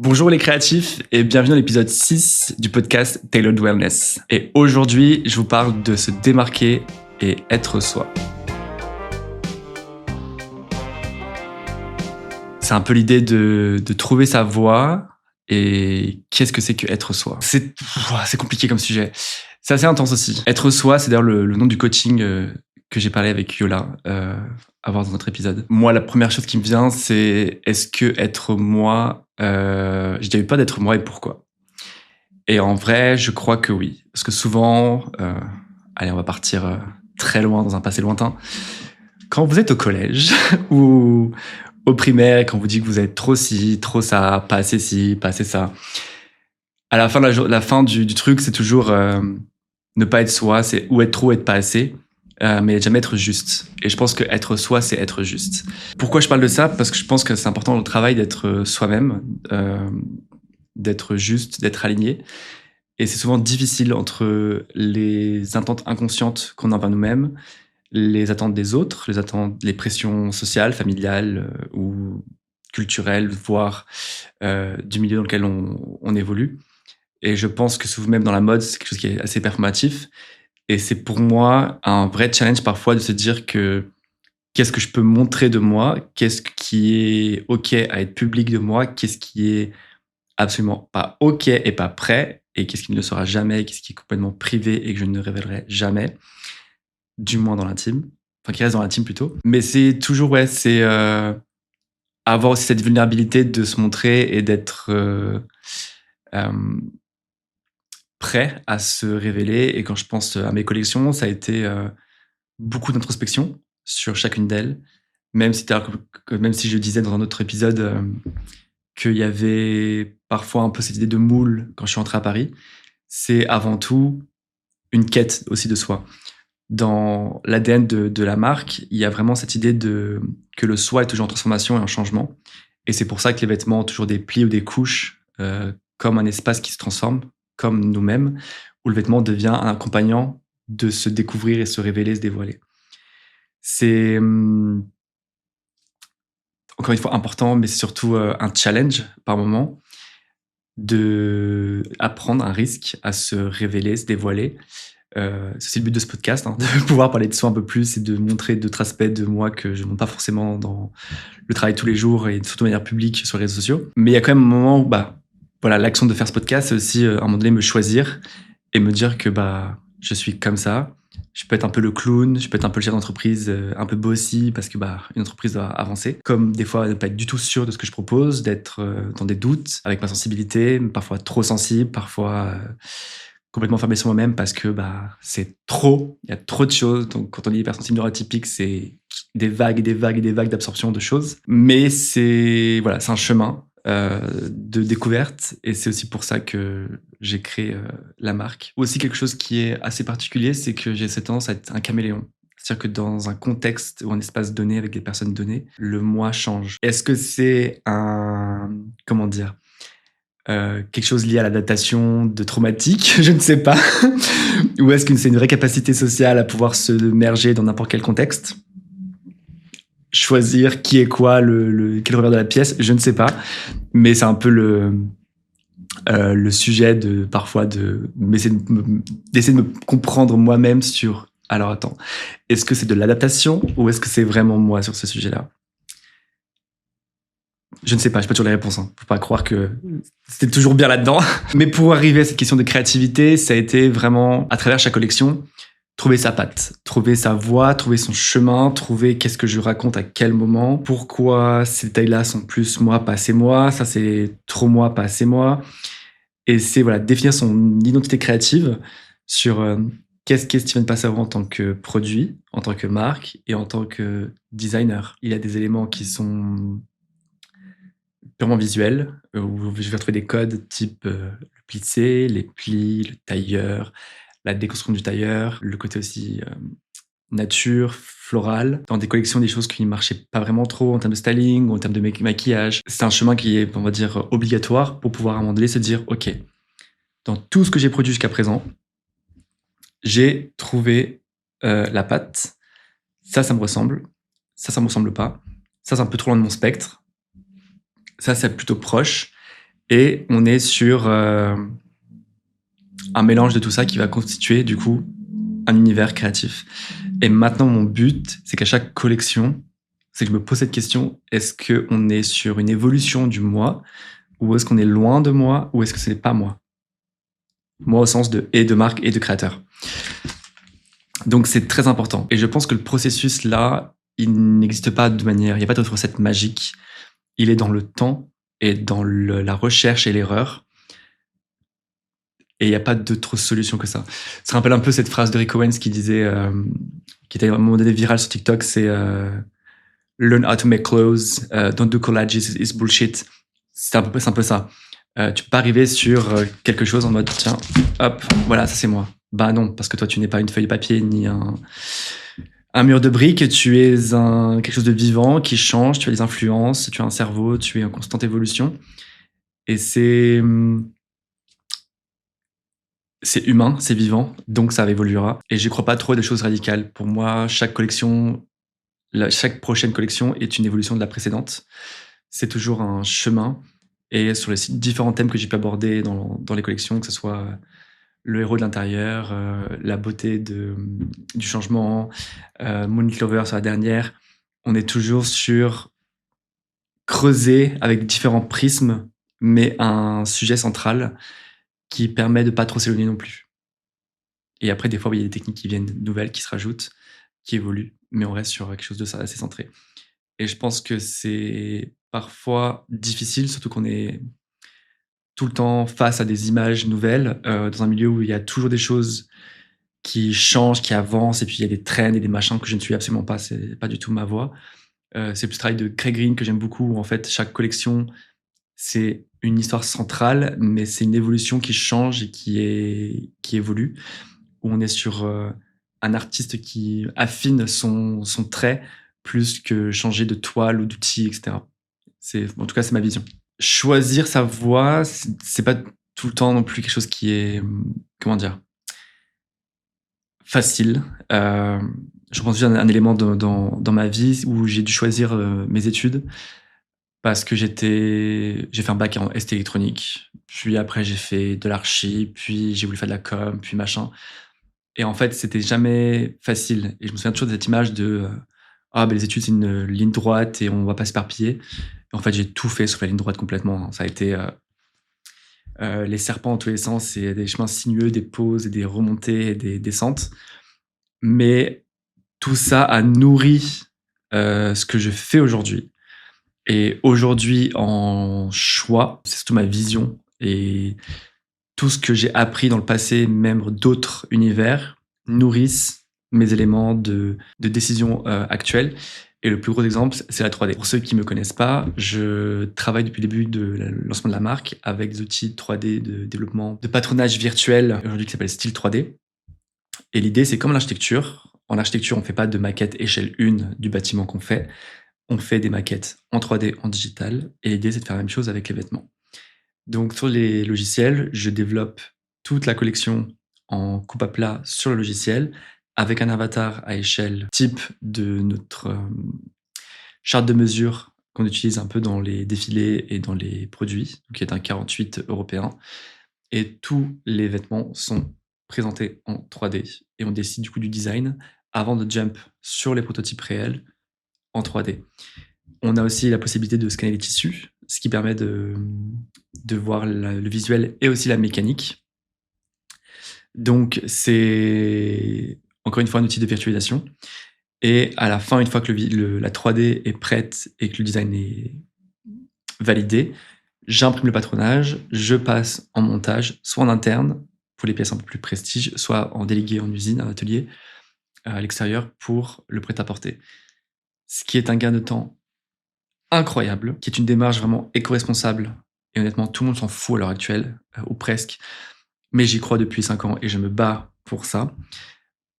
Bonjour les créatifs et bienvenue dans l'épisode 6 du podcast Tailored Wellness. Et aujourd'hui, je vous parle de se démarquer et être soi. C'est un peu l'idée de trouver sa voie et qu'est-ce que c'est que être soi. C'est compliqué comme sujet. C'est assez intense aussi. Être soi, c'est d'ailleurs le nom du coaching que j'ai parlé avec Yola à voir dans notre épisode. Moi, la première chose qui me vient, c'est est-ce que être moi, j'ai déjà eu peur d'être moi et pourquoi? Et en vrai, je crois que oui. Parce que souvent, allez, on va partir très loin dans un passé lointain. Quand vous êtes au collège ou au primaire et qu'on vous dit que vous êtes trop ci, trop ça, pas assez ci, pas assez ça, à la fin, la fin du truc, c'est toujours ne pas être soi, c'est ou être trop, être pas assez. Mais jamais être juste. Et je pense que être soi, c'est être juste. Pourquoi je parle de ça? Parce que je pense que c'est important dans le travail d'être soi-même, d'être juste, d'être aligné. Et c'est souvent difficile entre les attentes inconscientes qu'on a envers nous-mêmes, les attentes des autres, les pressions sociales, familiales ou culturelles, voire du milieu dans lequel on évolue. Et je pense que même dans la mode, c'est quelque chose qui est assez performatif. Et c'est pour moi un vrai challenge parfois de se dire que qu'est-ce que je peux montrer de moi, qu'est-ce qui est OK à être public de moi, qu'est-ce qui est absolument pas OK et pas prêt, et qu'est-ce qui ne le sera jamais, qu'est-ce qui est complètement privé et que je ne révélerai jamais, du moins dans l'intime, enfin qui reste dans l'intime plutôt. Mais c'est toujours, ouais, c'est avoir aussi cette vulnérabilité de se montrer et d'être prêt à se révéler. Et quand je pense à mes collections, ça a été beaucoup d'introspection sur chacune d'elles, même si je disais dans un autre épisode qu'il y avait parfois un peu cette idée de moule quand je suis entré à Paris. C'est avant tout une quête aussi de soi. Dans l'ADN de la marque, il y a vraiment cette idée que le soi est toujours en transformation et en changement. Et c'est pour ça que les vêtements ont toujours des plis ou des couches, comme un espace qui se transforme, comme nous-mêmes, où le vêtement devient un accompagnant de se découvrir et se révéler, se dévoiler. C'est encore une fois important, mais c'est surtout un challenge par moment de apprendre un risque à se révéler, se dévoiler. C'est le but de ce podcast, hein, de pouvoir parler de soi un peu plus et de montrer d'autres aspects de moi que je ne montre pas forcément dans le travail tous les jours et surtout de manière publique sur les réseaux sociaux. Mais il y a quand même un moment où voilà, l'action de faire ce podcast, c'est aussi à un moment donné me choisir et me dire que je suis comme ça. Je peux être un peu le clown, je peux être un peu le chef d'entreprise, un peu bossy parce que une entreprise doit avancer. Comme des fois ne pas être du tout sûr de ce que je propose, d'être dans des doutes avec ma sensibilité, parfois trop sensible, parfois complètement fermé sur moi-même parce que c'est trop, il y a trop de choses. Donc quand on dit hypersensible neuroatypique, c'est des vagues et des vagues et des vagues d'absorption de choses. Mais c'est un chemin de découverte et c'est aussi pour ça que j'ai créé la marque. Aussi quelque chose qui est assez particulier, c'est que j'ai cette tendance à être un caméléon. C'est-à-dire que dans un contexte ou un espace donné avec des personnes données, le moi change. Est-ce que c'est quelque chose lié à l'adaptation de traumatique, je ne sais pas. Ou est-ce que c'est une vraie capacité sociale à pouvoir se merger dans n'importe quel contexte? Choisir qui est quoi, quel revers de la pièce, je ne sais pas. Mais c'est un peu le sujet parfois d'essayer de me comprendre moi-même sur, alors attends, est-ce que c'est de l'adaptation ou est-ce que c'est vraiment moi sur ce sujet-là? Je ne sais pas, je n'ai pas toujours les réponses. Faut pas croire que c'était toujours bien là-dedans. Mais pour arriver à cette question de créativité, ça a été vraiment, à travers chaque collection, trouver sa patte, trouver sa voix, trouver son chemin, trouver qu'est-ce que je raconte à quel moment, pourquoi ces détails-là sont plus moi, pas assez moi, ça c'est trop moi, pas assez moi. Et c'est définir son identité créative sur qu'est-ce qu'est Steven Passaro en tant que produit, en tant que marque et en tant que designer. Il y a des éléments qui sont purement visuel, où je vais retrouver des codes type le plissé, les plis, le tailleur, la déconstruction du tailleur, le côté aussi nature, floral, dans des collections, des choses qui ne marchaient pas vraiment trop en termes de styling ou en termes de maquillage. C'est un chemin qui est, on va dire, obligatoire pour pouvoir à un moment donné se dire, ok, dans tout ce que j'ai produit jusqu'à présent, j'ai trouvé la patte, ça me ressemble, ça me ressemble pas, ça c'est un peu trop loin de mon spectre, ça c'est plutôt proche. Et on est sur un mélange de tout ça qui va constituer du coup un univers créatif. Et maintenant, mon but, c'est qu'à chaque collection, c'est que je me pose cette question, est-ce qu'on est sur une évolution du moi, ou est-ce qu'on est loin de moi, ou est-ce que ce n'est pas moi? Moi au sens de marque et de créateur. Donc c'est très important. Et je pense que le processus là, il n'existe pas de manière, il n'y a pas d'autre recette magique. Il est dans le temps et dans la recherche et l'erreur. Et il n'y a pas d'autre solution que ça. Ça rappelle un peu cette phrase de Rick Owens qui disait, qui était à un moment donné virale sur TikTok, c'est learn how to make clothes, don't do collages, it's bullshit. C'est un peu ça. Tu peux pas arriver sur quelque chose en mode tiens, hop, voilà, ça c'est moi. Bah non, parce que toi tu n'es pas une feuille de papier ni un mur de briques, tu es quelque chose de vivant qui change, tu as des influences, tu as un cerveau, tu es en constante évolution. Et c'est humain, c'est vivant, donc ça évoluera. Et je crois pas trop à des choses radicales. Pour moi, chaque prochaine collection est une évolution de la précédente. C'est toujours un chemin. Et sur les différents thèmes que j'ai pu aborder dans les collections, que ce soit le héros de l'intérieur, la beauté du changement, Moon Clover sur la dernière, on est toujours sur creuser avec différents prismes, mais un sujet central qui permet de pas trop s'éloigner non plus. Et après, des fois, il y a des techniques qui viennent nouvelles, qui se rajoutent, qui évoluent, mais on reste sur quelque chose de ça assez centré. Et je pense que c'est parfois difficile, surtout qu'on est tout le temps face à des images nouvelles, dans un milieu où il y a toujours des choses qui changent, qui avancent, et puis il y a des trends et des machins que je ne suis absolument pas, c'est pas du tout ma voie. C'est plus le travail de Craig Green que j'aime beaucoup, où en fait, chaque collection, c'est une histoire centrale, mais c'est une évolution qui change et qui évolue, où on est sur un artiste qui affine son trait plus que changer de toile ou d'outil, etc. En tout cas, c'est ma vision. Choisir sa voie, c'est pas tout le temps non plus quelque chose qui est, comment dire, facile. Je pense juste à un élément dans ma vie où j'ai dû choisir mes études parce que j'ai fait un bac en ST électronique, puis après j'ai fait de l'archi, puis j'ai voulu faire de la com, puis machin. Et en fait, c'était jamais facile. Et je me souviens toujours de cette image de ah, ben les études, c'est une ligne droite et on va pas s'éparpiller. En fait, j'ai tout fait sur la ligne droite complètement. Ça a été les serpents dans tous les sens, et des chemins sinueux, des pauses, et des remontées, et des descentes. Mais tout ça a nourri ce que je fais aujourd'hui. Et aujourd'hui, en choix, c'est surtout ma vision et tout ce que j'ai appris dans le passé, même d'autres univers, nourrissent mes éléments de décision actuelle. Et le plus gros exemple, c'est la 3D. Pour ceux qui ne me connaissent pas, je travaille depuis le début de lancement de la marque avec des outils 3D de développement, de patronage virtuel, aujourd'hui qui s'appelle Style 3D. Et l'idée, c'est comme l'architecture. En architecture, on ne fait pas de maquette échelle 1 du bâtiment qu'on fait. On fait des maquettes en 3D, en digital. Et l'idée, c'est de faire la même chose avec les vêtements. Donc, sur les logiciels, je développe toute la collection en coupe à plat sur le logiciel avec un avatar à échelle type de notre charte de mesure qu'on utilise un peu dans les défilés et dans les produits, qui est un 48 européen. Et tous les vêtements sont présentés en 3D. Et on décide du coup du design avant de jump sur les prototypes réels en 3D. On a aussi la possibilité de scanner les tissus, ce qui permet de voir le visuel et aussi la mécanique. Donc, c'est encore une fois un outil de virtualisation. Et à la fin, une fois que la 3D est prête et que le design est validé, j'imprime le patronage, je passe en montage, soit en interne pour les pièces un peu plus prestige, soit en délégué en usine, en atelier, à l'extérieur pour le prêt-à-porter. Ce qui est un gain de temps incroyable, qui est une démarche vraiment éco-responsable. Et honnêtement, tout le monde s'en fout à l'heure actuelle, ou presque. Mais j'y crois depuis 5 ans et je me bats pour ça.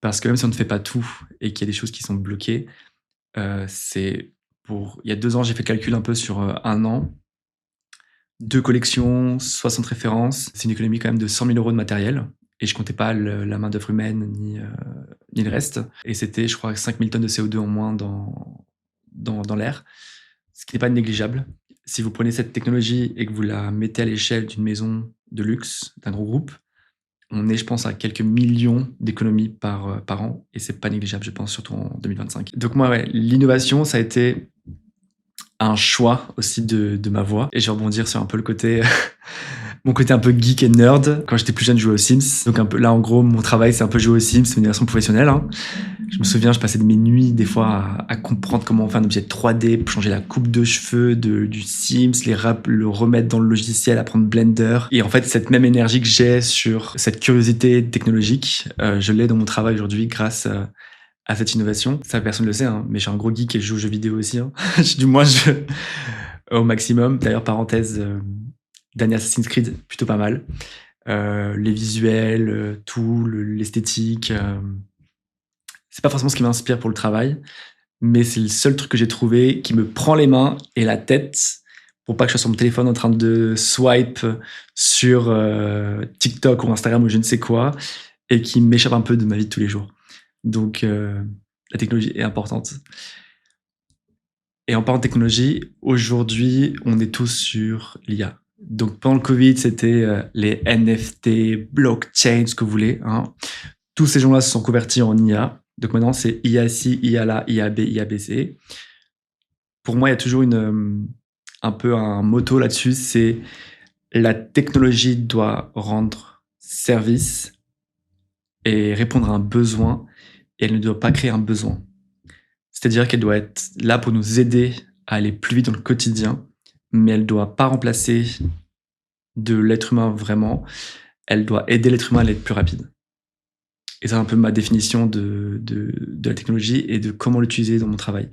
Parce que même si on ne fait pas tout et qu'il y a des choses qui sont bloquées, il y a 2 ans, j'ai fait le calcul un peu sur 1 an. 2 collections, 60 références. C'est une économie quand même de 100 000 € de matériel. Et je comptais pas la main-d'œuvre humaine ni le reste. Et c'était, je crois, 5 000 tonnes de CO2 en moins dans l'air. Ce qui n'est pas négligeable. Si vous prenez cette technologie et que vous la mettez à l'échelle d'une maison de luxe, d'un gros groupe, on est, je pense, à quelques millions d'économies par an et c'est pas négligeable, je pense, surtout en 2025. Donc moi, ouais, l'innovation, ça a été un choix aussi de ma voix. Et je vais rebondir sur un peu le côté, mon côté un peu geek et nerd. Quand j'étais plus jeune, je jouais aux Sims. Donc un peu là, en gros, mon travail, c'est un peu jouer aux Sims, c'est une version professionnelle. Hein. Je me souviens, je passais de mes nuits des fois à comprendre comment on fait un objet 3D, pour changer la coupe de cheveux du Sims, le remettre dans le logiciel, apprendre Blender. Et en fait, cette même énergie que j'ai sur cette curiosité technologique, je l'ai dans mon travail aujourd'hui grâce à cette innovation. Ça, personne ne le sait, hein, mais je suis un gros geek et je joue aux jeux vidéo aussi. Hein. Du moins, au maximum. D'ailleurs, parenthèse, dernier Assassin's Creed, plutôt pas mal. Les visuels, tout, l'esthétique. C'est pas forcément ce qui m'inspire pour le travail, mais c'est le seul truc que j'ai trouvé qui me prend les mains et la tête pour pas que je sois sur mon téléphone en train de swipe sur TikTok ou Instagram ou je ne sais quoi et qui m'échappe un peu de ma vie de tous les jours. Donc, la technologie est importante. Et en parlant de technologie, aujourd'hui, on est tous sur l'IA. Donc, pendant le Covid, c'était les NFT, blockchain, ce que vous voulez. Hein. Tous ces gens-là se sont convertis en IA. Donc maintenant, c'est IA-ci, IA-là, IA-B, IA-B-C. Pour moi, il y a toujours un peu un motto là-dessus, c'est la technologie doit rendre service et répondre à un besoin, et elle ne doit pas créer un besoin. C'est-à-dire qu'elle doit être là pour nous aider à aller plus vite dans le quotidien, mais elle ne doit pas remplacer de l'être humain vraiment. Elle doit aider l'être humain à être plus rapide. Et c'est un peu ma définition de la technologie et de comment l'utiliser dans mon travail.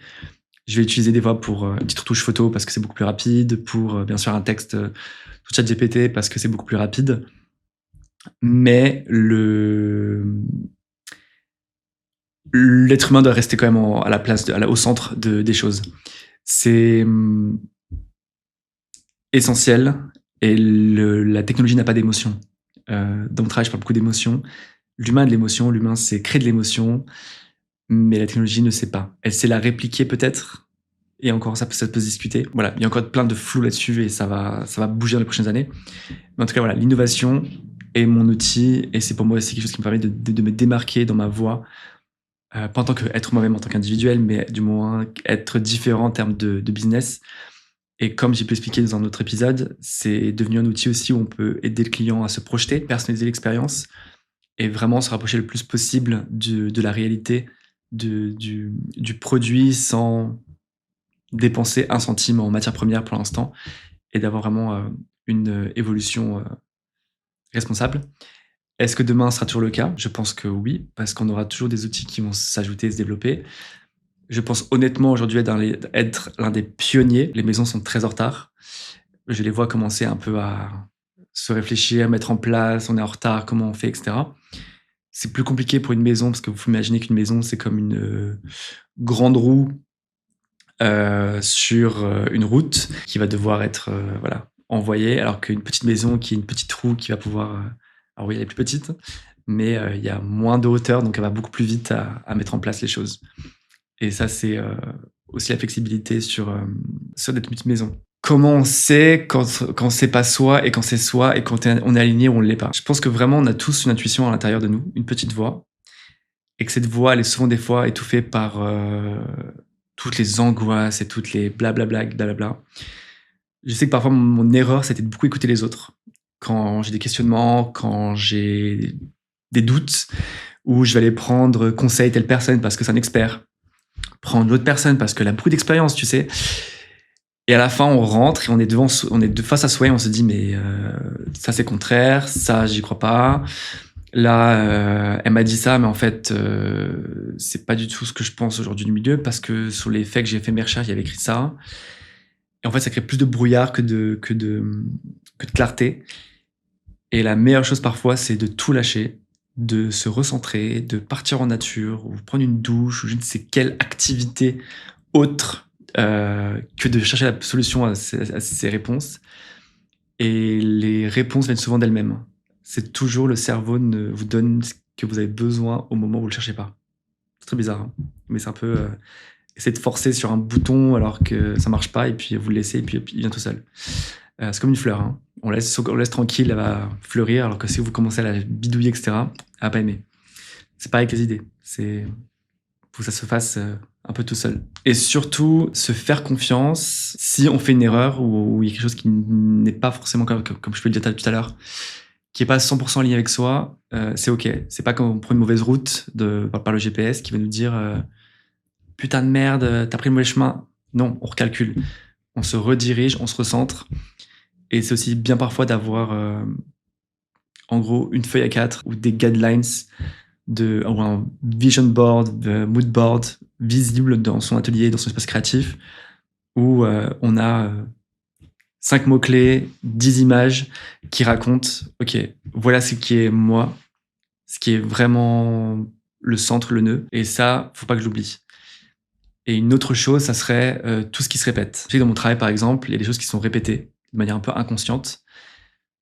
Je vais l'utiliser des fois pour une petite retouche photo parce que c'est beaucoup plus rapide, pour bien sûr un texte sous ChatGPT parce que c'est beaucoup plus rapide. Mais l'être humain doit rester quand même à la place, au centre des choses. C'est essentiel et la technologie n'a pas d'émotion. Dans mon travail, je parle beaucoup d'émotion. L'humain a de l'émotion, l'humain sait créer de l'émotion, mais la technologie ne sait pas. Elle sait la répliquer peut-être, et encore ça peut se discuter. Voilà, il y a encore plein de flou là-dessus et ça va bouger dans les prochaines années. Mais en tout cas, voilà, l'innovation est mon outil et c'est pour moi aussi quelque chose qui me permet de me démarquer dans ma voie, pas en tant qu'être moi-même, en tant qu'individuel, mais du moins être différent en termes de business. Et comme j'ai pu expliquer dans un autre épisode, c'est devenu un outil aussi où on peut aider le client à se projeter, personnaliser l'expérience et vraiment se rapprocher le plus possible de la réalité du produit sans dépenser un centime en matière première pour l'instant et d'avoir vraiment une évolution responsable. Est-ce que demain sera toujours le cas? Je pense que oui, parce qu'on aura toujours des outils qui vont s'ajouter et se développer. Je pense honnêtement aujourd'hui être l'un des pionniers. Les maisons sont très en retard. Je les vois commencer un peu à se réfléchir, mettre en place, on est en retard, comment on fait, etc. C'est plus compliqué pour une maison parce que vous pouvez imaginer qu'une maison, c'est comme une grande roue sur une route qui va devoir être envoyée, alors qu'une petite maison qui est une petite roue qui va pouvoir... alors oui, elle est plus petite, mais il y a moins de hauteur, donc elle va beaucoup plus vite à mettre en place les choses. Et ça, c'est aussi la flexibilité sur des petites maisons. Comment on sait quand c'est pas soi et quand c'est soi et quand on est aligné ou on ne l'est pas? Je pense que vraiment, on a tous une intuition à l'intérieur de nous, une petite voix, et que cette voix, elle est souvent des fois étouffée par toutes les angoisses et toutes les blablabla. Je sais que parfois, mon erreur, c'était de beaucoup écouter les autres. Quand j'ai des questionnements, quand j'ai des doutes, où je vais aller prendre conseil telle personne parce que c'est un expert, prendre l'autre personne parce qu'elle a beaucoup d'expérience, tu sais. Et à la fin, on rentre et on est face à soi et on se dit, mais ça c'est contraire, ça j'y crois pas. Là, elle m'a dit ça, mais en fait, c'est pas du tout ce que je pense aujourd'hui du milieu parce que sur les faits que j'ai fait mes recherches, il y avait écrit ça. Et en fait, ça crée plus de brouillard que de clarté. Et la meilleure chose parfois, c'est de tout lâcher, de se recentrer, de partir en nature ou prendre une douche ou je ne sais quelle activité autre que de chercher la solution à ces réponses. Et les réponses viennent souvent d'elles-mêmes. C'est toujours le cerveau vous donne ce que vous avez besoin au moment où vous le cherchez pas. C'est très bizarre, hein, mais c'est un peu essayer de forcer sur un bouton alors que ça marche pas, et puis vous le laissez, et puis il vient tout seul. C'est comme une fleur, hein. On laisse tranquille, elle va fleurir, alors que si vous commencez à la bidouiller, etc., elle va pas aimer. C'est pareil avec les idées. Faut que ça se fasse un peu tout seul. Et surtout, se faire confiance si on fait une erreur ou il y a quelque chose qui n'est pas forcément, comme je peux le dire tout à l'heure, qui n'est pas 100% lié avec soi, c'est OK. C'est pas quand on prend une mauvaise route par le GPS qui va nous dire putain de merde, t'as pris le mauvais chemin. Non, on recalcule. On se redirige, on se recentre. Et c'est aussi bien parfois d'avoir, en gros, une feuille A4 ou des guidelines ou un vision board, mood board visible dans son atelier, dans son espace créatif, où on a 5 mots-clés, 10 images qui racontent, OK, voilà ce qui est moi, ce qui est vraiment le centre, le nœud, et ça, faut pas que j'oublie. Et une autre chose, ça serait tout ce qui se répète. Je sais que dans mon travail, par exemple, il y a des choses qui sont répétées de manière un peu inconsciente.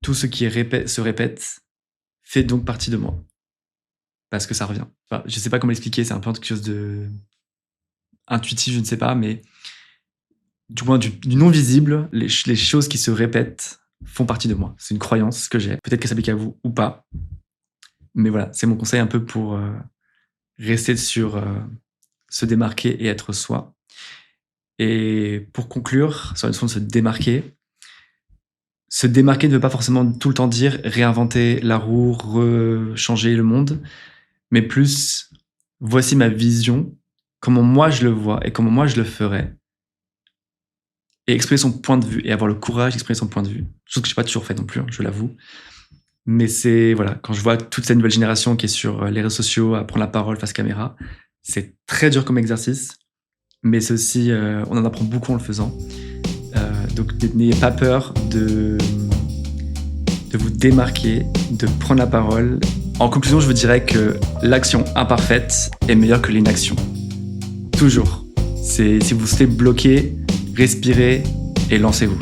Tout ce qui se répète fait donc partie de moi. Parce que ça revient. Enfin, je sais pas comment l'expliquer, c'est un peu quelque chose de intuitif, je ne sais pas, mais du moins du non visible, les choses qui se répètent font partie de moi. C'est une croyance que j'ai. Peut-être qu'elle s'applique à vous ou pas. Mais voilà, c'est mon conseil un peu pour rester sur se démarquer et être soi. Et pour conclure, sur une façon de se démarquer ne veut pas forcément tout le temps dire réinventer la roue, changer le monde, mais plus voici ma vision, comment moi je le vois et comment moi je le ferais. Et exprimer son point de vue et avoir le courage d'exprimer son point de vue. Chose que je n'ai pas toujours fait non plus, hein, je l'avoue. Mais c'est, voilà, quand je vois toute cette nouvelle génération qui est sur les réseaux sociaux à prendre la parole face caméra, c'est très dur comme exercice, mais c'est aussi, on en apprend beaucoup en le faisant. Donc n'ayez pas peur de vous démarquer, de prendre la parole. En conclusion, je vous dirais que l'action imparfaite est meilleure que l'inaction. Toujours. Si vous vous êtes bloqué, respirez et lancez-vous.